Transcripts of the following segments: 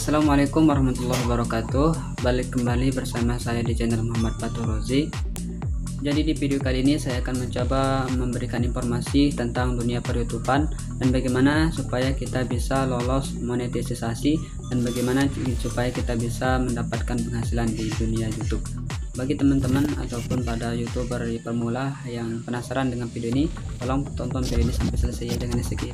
Assalamualaikum warahmatullahi wabarakatuh. Balik kembali bersama saya di channel Muhammad Fatur Rozi. Jadi di video kali ini saya akan mencoba memberikan informasi tentang dunia per-YouTubean dan bagaimana supaya kita bisa lolos monetisasi dan bagaimana supaya kita bisa mendapatkan penghasilan di dunia YouTube. Bagi teman-teman ataupun pada YouTuber pemula yang penasaran dengan video ini, tolong tonton video ini sampai selesai, jangan di-skip.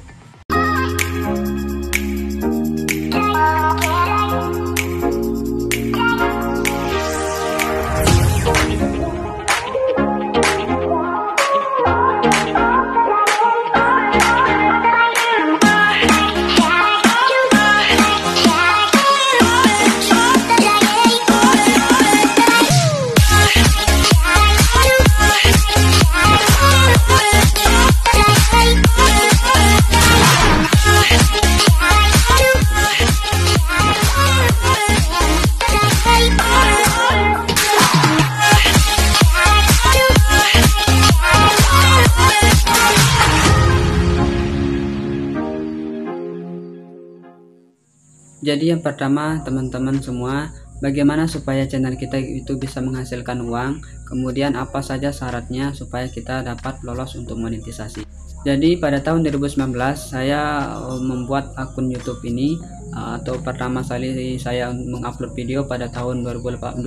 Jadi yang pertama teman-teman semua, bagaimana supaya channel kita itu bisa menghasilkan uang, kemudian apa saja syaratnya supaya kita dapat lolos untuk monetisasi. Jadi pada tahun 2019 saya membuat akun YouTube ini, atau pertama kali saya mengupload video pada tahun 2019,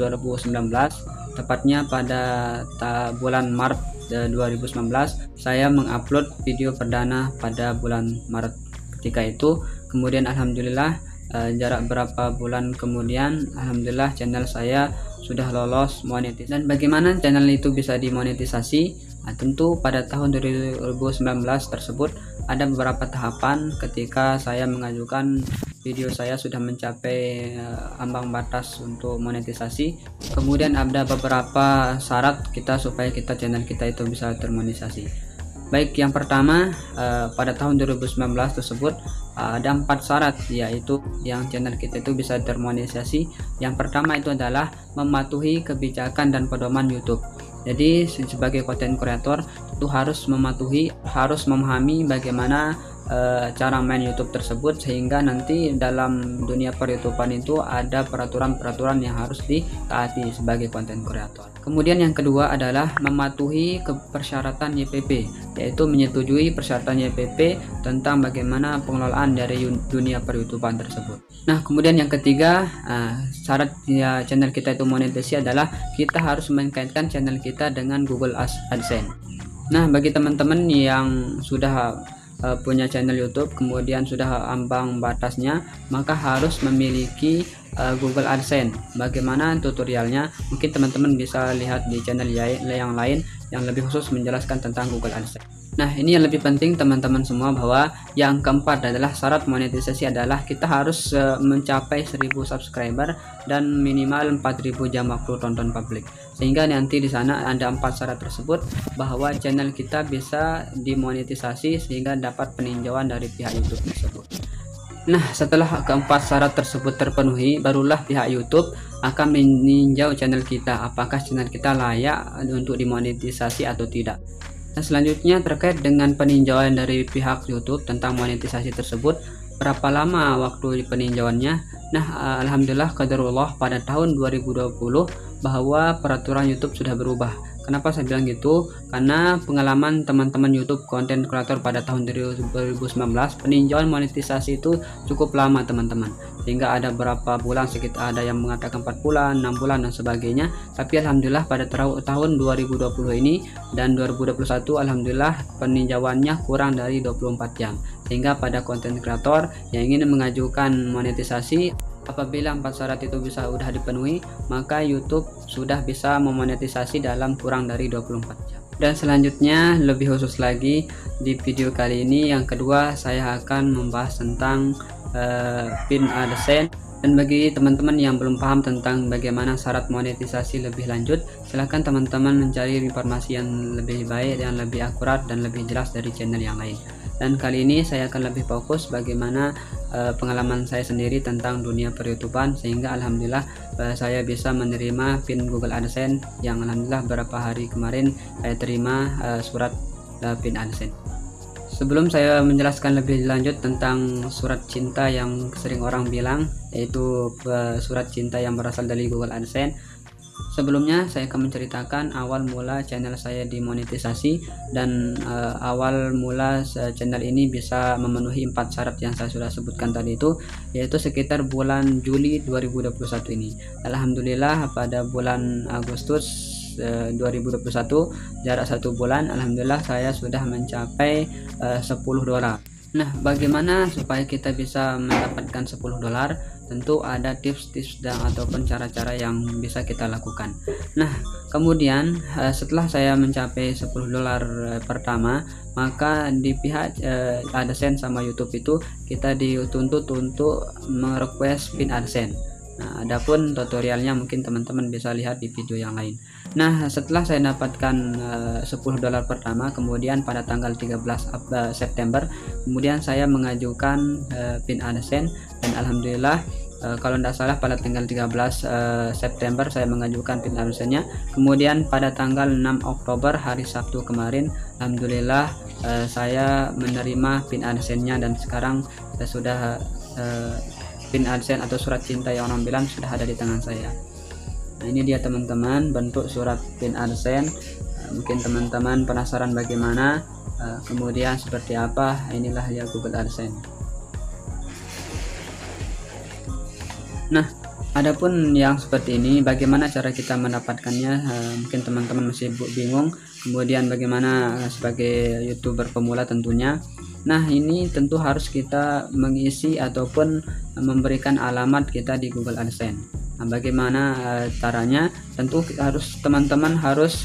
tepatnya pada bulan Maret 2019 saya mengupload video perdana pada bulan Maret ketika itu. Kemudian alhamdulillah jarak berapa bulan kemudian alhamdulillah channel saya sudah lolos monetisasi. Dan bagaimana channel itu bisa dimonetisasi? Tentu pada tahun 2019 tersebut ada beberapa tahapan ketika saya mengajukan video saya sudah mencapai ambang batas untuk monetisasi. Kemudian ada beberapa syarat supaya channel kita itu bisa termonetisasi. Baik, yang pertama pada tahun 2019 tersebut ada 4 syarat, yaitu yang channel kita itu bisa termonetisasi. Yang pertama itu adalah mematuhi kebijakan dan pedoman YouTube. Jadi sebagai content creator itu harus memahami bagaimana cara main YouTube tersebut, sehingga nanti dalam dunia per-YouTubean itu ada peraturan-peraturan yang harus ditaati sebagai content creator. Kemudian yang kedua adalah mematuhi persyaratan YPP, yaitu menyetujui persyaratan YPP tentang bagaimana pengelolaan dari dunia per-YouTubean tersebut. Nah, kemudian yang ketiga, syarat channel kita itu monetisasi adalah kita harus mengkaitkan channel kita dengan Google AdSense. Nah, bagi teman-teman yang sudah punya channel YouTube kemudian sudah ambang batasnya, maka harus memiliki Google AdSense. Bagaimana tutorialnya? Mungkin teman-teman bisa lihat di channel yang lain yang lebih khusus menjelaskan tentang Google AdSense. Nah, ini yang lebih penting teman-teman semua, bahwa yang keempat adalah syarat monetisasi adalah kita harus mencapai 1000 subscriber dan minimal 4000 jam waktu tonton publik. Sehingga nanti di sana ada 4 syarat tersebut bahwa channel kita bisa dimonetisasi sehingga dapat peninjauan dari pihak YouTube tersebut. Nah, setelah keempat syarat tersebut terpenuhi, barulah pihak YouTube akan meninjau channel kita apakah channel kita layak untuk dimonetisasi atau tidak. Nah, selanjutnya terkait dengan peninjauan dari pihak YouTube tentang monetisasi tersebut, berapa lama waktu peninjauannya? Nah, alhamdulillah qadarullah pada tahun 2020 bahwa peraturan YouTube sudah berubah. Kenapa saya bilang gitu? Karena pengalaman teman-teman YouTube content creator pada tahun 2019, peninjauan monetisasi itu cukup lama teman-teman, sehingga ada berapa bulan, sekitar ada yang mengatakan 4 bulan, 6 bulan dan sebagainya. Tapi alhamdulillah pada tahun 2020 ini dan 2021 alhamdulillah peninjauannya kurang dari 24 jam, sehingga pada content creator yang ingin mengajukan monetisasi, apabila 4 syarat itu sudah dipenuhi, maka YouTube sudah bisa memonetisasi dalam kurang dari 24 jam. Dan selanjutnya lebih khusus lagi di video kali ini, yang kedua saya akan membahas tentang pin AdSense. Dan bagi teman-teman yang belum paham tentang bagaimana syarat monetisasi lebih lanjut, silahkan teman-teman mencari informasi yang lebih baik, yang lebih akurat dan lebih jelas dari channel yang lain. Dan kali ini saya akan lebih fokus bagaimana pengalaman saya sendiri tentang dunia per-YouTubean, sehingga alhamdulillah saya bisa menerima pin Google AdSense yang alhamdulillah beberapa hari kemarin saya terima surat pin AdSense. Sebelum saya menjelaskan lebih lanjut tentang surat cinta yang sering orang bilang, yaitu surat cinta yang berasal dari Google AdSense, sebelumnya saya akan menceritakan awal mula channel saya dimonetisasi dan awal mula channel ini bisa memenuhi 4 syarat yang saya sudah sebutkan tadi itu, yaitu sekitar bulan Juli 2021 ini. Alhamdulillah pada bulan Agustus 2021, jarak 1 bulan, alhamdulillah saya sudah mencapai $10. Nah, bagaimana supaya kita bisa mendapatkan $10? Tentu ada tips-tips dan ataupun cara-cara yang bisa kita lakukan. Nah, kemudian setelah saya mencapai $10 pertama, maka di pihak AdSense sama YouTube itu kita dituntut untuk merequest pin AdSense. Nah, adapun tutorialnya mungkin teman-teman bisa lihat di video yang lain. Nah, setelah saya dapatkan $10 pertama, kemudian pada tanggal 13 September, kemudian saya mengajukan pin AdSense dan alhamdulillah kalau tidak salah pada tanggal 13 September saya mengajukan pin AdSense-nya. Kemudian pada tanggal 6 Oktober hari Sabtu kemarin, alhamdulillah saya menerima pin AdSense-nya dan sekarang sudah pin AdSense atau surat cinta yang orang bilang sudah ada di tangan saya. Nah, ini dia teman-teman bentuk surat pin AdSense. Mungkin teman-teman penasaran bagaimana, kemudian seperti apa, inilah ya Google AdSense. Nah, adapun yang seperti ini bagaimana cara kita mendapatkannya, mungkin teman-teman masih bingung. Kemudian bagaimana sebagai YouTuber pemula tentunya. Nah, ini tentu harus kita mengisi ataupun memberikan alamat kita di Google AdSense. Nah, bagaimana caranya? Tentu teman-teman harus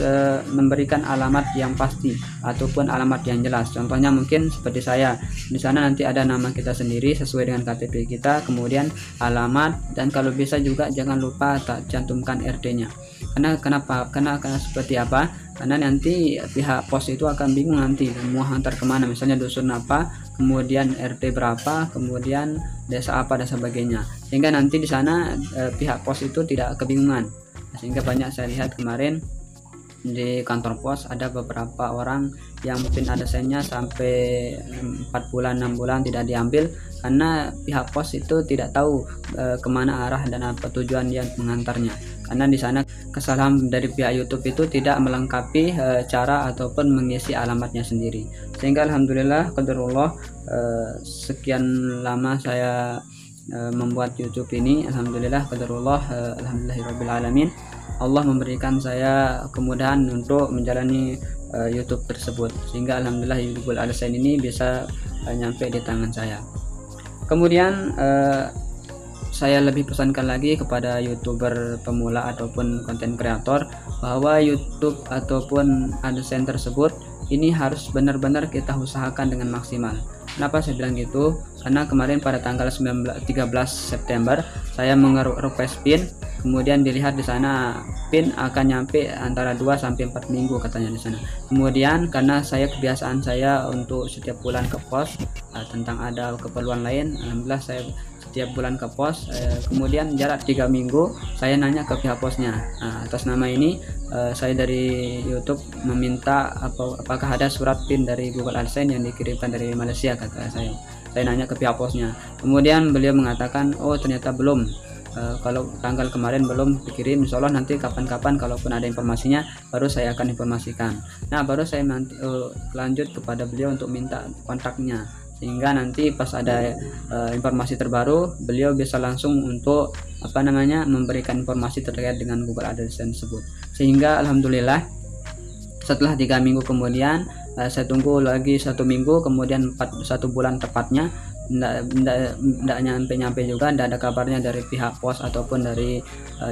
memberikan alamat yang pasti ataupun alamat yang jelas. Contohnya mungkin seperti saya. Di sana nanti ada nama kita sendiri sesuai dengan KTP kita, kemudian alamat, dan kalau bisa juga jangan lupa cantumkan RT-nya. Karena seperti apa? Karena nanti pihak pos itu akan bingung nanti mau hantar kemana, misalnya dusun apa, kemudian RT berapa, kemudian desa apa dan sebagainya, sehingga nanti di sana pihak pos itu tidak kebingungan. Sehingga banyak saya lihat kemarin di kantor pos ada beberapa orang yang pin AdSense-nya sampai 4 bulan 6 bulan tidak diambil karena pihak pos itu tidak tahu kemana arah dan apa tujuan yang mengantarnya. Karena di sana kesalahan dari pihak YouTube itu tidak melengkapi cara ataupun mengisi alamatnya sendiri. Sehingga alhamdulillah qadarullah, sekian lama saya membuat YouTube ini, alhamdulillah qadarullah, alhamdulillahirabbil alamin, Allah memberikan saya kemudahan untuk menjalani YouTube tersebut, sehingga alhamdulillah Google AdSense ini bisa nyampe di tangan saya. Kemudian saya lebih pesankan lagi kepada YouTuber pemula ataupun konten kreator bahwa YouTube ataupun AdSense tersebut ini harus benar-benar kita usahakan dengan maksimal. Kenapa saya bilang gitu? Karena kemarin pada tanggal 13 September saya merequest pin, kemudian dilihat di sana pin akan nyampe antara 2 sampai 4 minggu katanya di sana. Kemudian karena saya kebiasaan saya untuk setiap bulan ke pos tentang ada keperluan lain, alhamdulillah saya setiap bulan ke pos, kemudian jarak 3 minggu saya nanya ke pihak posnya. Atas nama ini saya dari YouTube meminta apakah ada surat pin dari Google AdSense yang dikirimkan dari Malaysia, kata saya nanya ke pihak posnya. Kemudian beliau mengatakan, oh ternyata belum, kalau tanggal kemarin belum dikirim, insya Allah nanti kapan-kapan kalaupun ada informasinya baru saya akan informasikan. Nah, baru saya nanti lanjut kepada beliau untuk minta kontaknya, sehingga nanti pas ada informasi terbaru beliau bisa langsung untuk memberikan informasi terkait dengan Google AdSense tersebut. Sehingga alhamdulillah setelah 3 minggu kemudian saya tunggu lagi 1 minggu, kemudian 1 bulan tepatnya tidak nyampe juga, tidak ada kabarnya dari pihak pos ataupun dari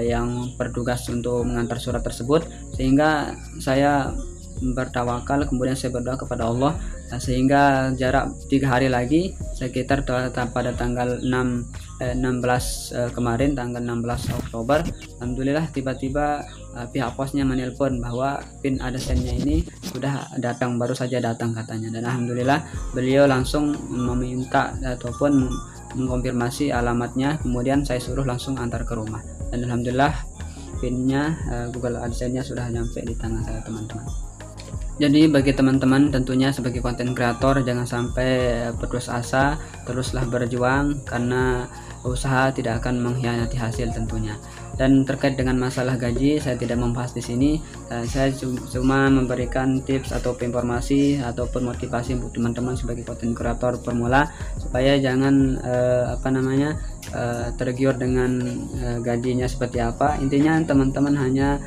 yang bertugas untuk mengantar surat tersebut. Sehingga saya bertawakal, kemudian saya berdoa kepada Allah, sehingga jarak 3 hari lagi sekitar pada tanggal 16 kemarin, tanggal 16 Oktober, alhamdulillah tiba-tiba pihak posnya menelpon bahwa pin AdSense-nya ini sudah datang, baru saja datang katanya. Dan alhamdulillah beliau langsung meminta ataupun mengkonfirmasi alamatnya, kemudian saya suruh langsung antar ke rumah, dan alhamdulillah pinnya Google AdSense-nya sudah nyampe di tangan saya, teman-teman. Jadi bagi teman-teman tentunya sebagai konten kreator jangan sampai putus asa, teruslah berjuang karena usaha tidak akan mengkhianati hasil tentunya. Dan terkait dengan masalah gaji saya tidak membahas di sini. Saya cuma memberikan tips atau informasi ataupun motivasi untuk teman-teman sebagai konten kreator pemula supaya jangan tergiur dengan gajinya seperti apa. Intinya teman-teman hanya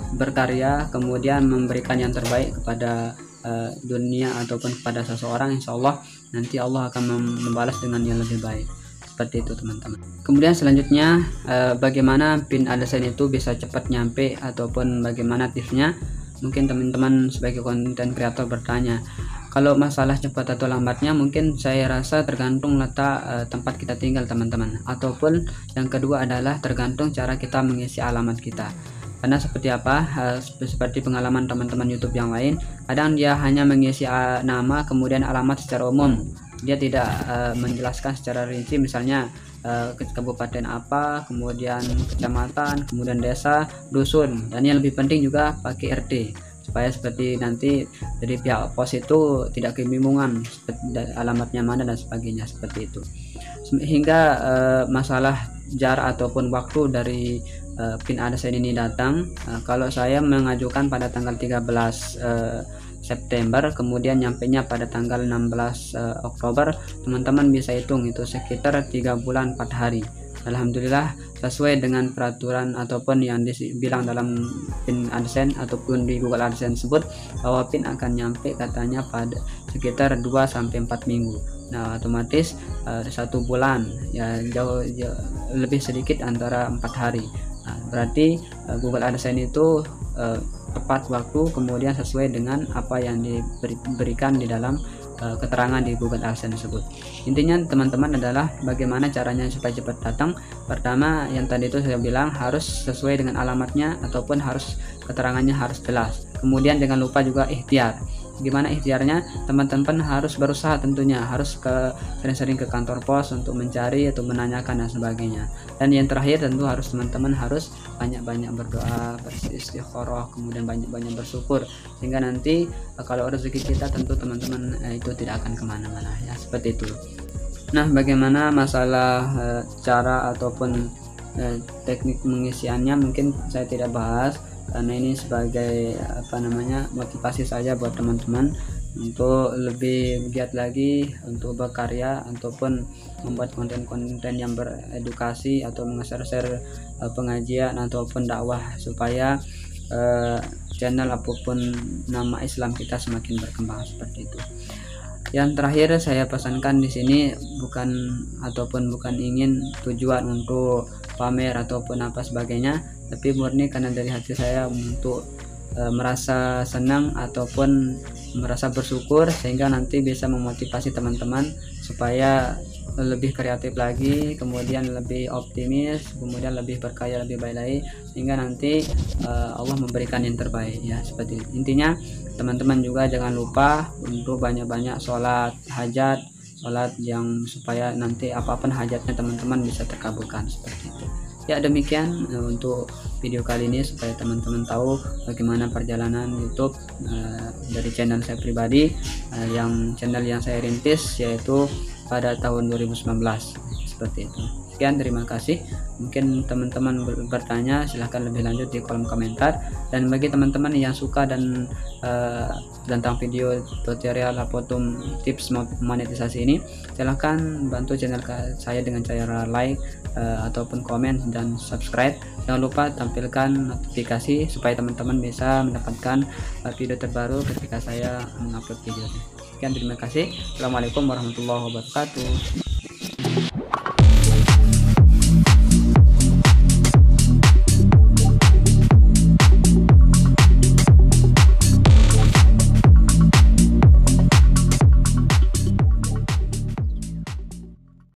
berkarya kemudian memberikan yang terbaik kepada dunia ataupun kepada seseorang, insya Allah nanti Allah akan membalas dengan yang lebih baik. Seperti itu teman-teman. Kemudian selanjutnya bagaimana pin AdSense itu bisa cepat nyampe ataupun bagaimana tipsnya. Mungkin teman-teman sebagai konten kreator bertanya, kalau masalah cepat atau lambatnya mungkin saya rasa tergantung letak tempat kita tinggal teman-teman, ataupun yang kedua adalah tergantung cara kita mengisi alamat kita. Karena seperti apa, seperti pengalaman teman-teman YouTube yang lain, kadang dia hanya mengisi nama kemudian alamat secara umum, dia tidak menjelaskan secara rinci, misalnya kabupaten apa, kemudian kecamatan, kemudian desa, dusun, dan yang lebih penting juga pakai RT, supaya seperti nanti dari pihak pos itu tidak kebingungan alamatnya mana dan sebagainya, seperti itu. Hingga masalah jarak ataupun waktu dari pin AdSense ini datang, kalau saya mengajukan pada tanggal 13 September kemudian nyampenya pada tanggal 16 Oktober, teman-teman bisa hitung itu sekitar 3 bulan 4 hari. Alhamdulillah sesuai dengan peraturan ataupun yang dibilang dalam pin AdSense ataupun di Google AdSense tersebut, bahwa pin akan nyampe katanya pada sekitar 2-4 minggu. Nah otomatis 1 bulan ya jauh lebih sedikit antara 4 hari. Nah, berarti Google AdSense itu tepat waktu kemudian sesuai dengan apa yang diberikan di dalam keterangan di Google AdSense tersebut. Intinya teman-teman adalah bagaimana caranya supaya cepat datang. Pertama yang tadi itu saya bilang harus sesuai dengan alamatnya ataupun harus keterangannya harus jelas. Kemudian jangan lupa juga ikhtiar. Gimana ikhtiarnya? Teman-teman harus berusaha, tentunya harus sering-sering ke kantor pos untuk mencari atau menanyakan dan sebagainya. Dan yang terakhir tentu harus teman-teman harus banyak-banyak berdoa, beristikharah, kemudian banyak-banyak bersyukur, sehingga nanti kalau rezeki kita tentu teman-teman itu tidak akan kemana-mana ya, seperti itu. Nah bagaimana masalah cara ataupun teknik pengisiannya mungkin saya tidak bahas, karena ini sebagai motivasi saja buat teman-teman untuk lebih giat lagi untuk berkarya ataupun membuat konten-konten yang beredukasi atau nge-share pengajian ataupun dakwah supaya channel apapun nama Islam kita semakin berkembang, seperti itu. Yang terakhir saya pesankan di sini bukan ingin tujuan untuk pamer ataupun apa sebagainya, tapi murni karena dari hati saya untuk merasa senang ataupun merasa bersyukur, sehingga nanti bisa memotivasi teman-teman supaya lebih kreatif lagi, kemudian lebih optimis, kemudian lebih berkarya lebih baik lagi, sehingga nanti Allah memberikan yang terbaik ya, seperti itu. Intinya teman-teman juga jangan lupa untuk banyak-banyak sholat hajat, sholat yang supaya nanti apapun hajatnya teman-teman bisa terkabulkan, seperti itu. Ya demikian untuk video kali ini, supaya teman-teman tahu bagaimana perjalanan YouTube dari channel saya pribadi, yang channel yang saya rintis yaitu pada tahun 2019, seperti itu. Sekian, terima kasih. Mungkin teman-teman bertanya, silahkan lebih lanjut di kolom komentar. Dan bagi teman-teman yang suka dan tentang video tutorial ataupun tips monetisasi ini, silahkan bantu channel saya dengan cara like ataupun komen dan subscribe. Jangan lupa tampilkan notifikasi supaya teman-teman bisa mendapatkan video terbaru ketika saya mengupload video. Sekian, terima kasih. Assalamualaikum warahmatullahi wabarakatuh.